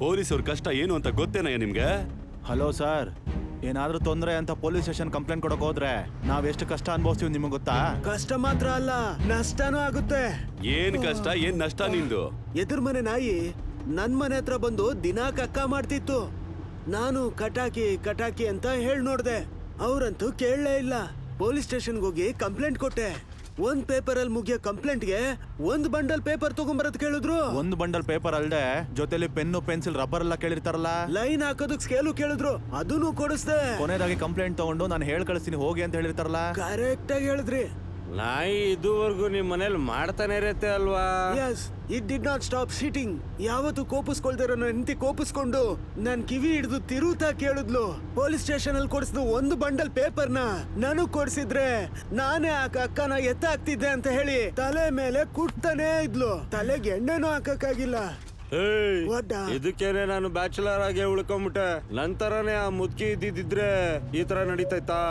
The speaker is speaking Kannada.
ಪೊಲೀಸವ್ರ ಕಷ್ಟ ಏನು ಅಂತ ಗೊತ್ತೇನಯ್ಯ ನಿಮ್ಗೆ? ಹಲೋ ಸರ್, ಏನಾದ್ರೂ ತೊಂದ್ರೆ ಅಂತ ಪೊಲೀಸ್ ಸ್ಟೇಷನ್ ಕಂಪ್ಲೇಂಟ್ ಕೊಡಕ್ ಹೋದ್ರೆ ನಾವ್ ಎಷ್ಟು ಕಷ್ಟ ಅನ್ಭವಿಸ್ತೀವಿ ನಿಮಗೆ ಗೊತ್ತಾ? ಕಷ್ಟ ಮಾತ್ರ ಅಲ್ಲ, ನಷ್ಟನೂ ಆಗುತ್ತೆ. ಏನ್ ಕಷ್ಟ ಏನ್ ನಷ್ಟ ನಿಂದು? ಎದುರ್ ಮನೆ ನಾಯಿ ನನ್ ಮನೆ ಹತ್ರ ಬಂದು ದಿನಾ ಕಕ್ಕ ಮಾಡ್ತಿತ್ತು. ನಾನು ಕಟಾಕಿ ಅಂತ ಹೇಳ್ ನೋಡ್ದೆ. ಅವ್ರಂತೂ ಕೇಳಲೇ ಇಲ್ಲ. ಪೊಲೀಸ್ ಸ್ಟೇಷನ್ಗೆ ಹೋಗಿ ಕಂಪ್ಲೇಂಟ್ ಕೊಟ್ಟೆ. ಒಂದ್ ಪೇಪರ್ ಅಲ್ಲಿ ಮುಗಿಯೋ ಕಂಪ್ಲೇಂಟ್ಗೆ ಒಂದ್ ಬಂಡಲ್ ಪೇಪರ್ ತಗೊಂಬರದ್ ಕೇಳಿದ್ರು. ಒಂದು ಬಂಡಲ್ ಪೇಪರ್ ಅಲ್ದೆ ಜೊತೆಲಿ ಪೆನ್ನು ಪೆನ್ಸಿಲ್ ರಬ್ಬರ್ ಎಲ್ಲ ಕೇಳಿರ್ತಾರಲ್ಲ, ಲೈನ್ ಹಾಕೋದಕ್ ಸ್ಕೇಲು ಕೇಳಿದ್ರು, ಅದನ್ನು ಕೊಡಿಸ್ದೆ. ಕೊನೆಯದಾಗಿ ಕಂಪ್ಲೇಂಟ್ ತಗೊಂಡು ನಾನು ಹೇಳ್ ಕಳಿಸ್ತೀನಿ ಹೋಗಿ ಅಂತ ಹೇಳಿರ್ತಾರಲ್ಲ. ಕರೆಕ್ಟ್ ಆಗಿ ಹೇಳಿದ್ರಿ. ನಾಯಿ ಇದುವರೆಗೂ ನಿಮ್ ಮನೇಲಿ ಮಾಡ್ತಾನೆ ಇರತ್ತೆ ಅಲ್ವಾ? Yes, it did not stop cheating. ಯಾವತ್ತು ಕೋಪಿಸ್ಕೊಳ್ದಿರೋ ಹೆಂಡತಿ ಕೋಪಿಸ್ಕೊಂಡು ನನ್ ಕಿವಿ ಹಿಡಿದು ತಿರುತ್ತಾ ಕೇಳಿದ್ಲು. ಪೊಲೀಸ್ ಸ್ಟೇಷನ್ ಅಲ್ಲಿ ಕೊಡಿಸಿದ ಒಂದು ಬಂಡಲ್ ಪೇಪರ್ನ ನನಗ್ ಕೊಡ್ಸಿದ್ರೆ ನಾನೇ ಆ ಅಕ್ಕನ ಎತ್ತಾಕ್ತಿದ್ದೆ ಅಂತ ಹೇಳಿ ತಲೆ ಮೇಲೆ ಕುಟ್ತಾನೇ ಇದ್ಲು. ತಲೆಗೆ ಎಣ್ಣೆನೂ ಹಾಕಕ್ಕಾಗಿಲ್ಲ. ಇದಕ್ಕೇನೆ ನಾನು ಬ್ಯಾಚುಲರ್ ಆಗಿ ಉಳ್ಕೊಂಬಿಟ್ಟೆ. ನಂತರನೇ ಆ ಮುದ್ಕಿ ಇದ್ದಿದ್ರೆ ಈ ತರ ನಡೀತೈತಾ?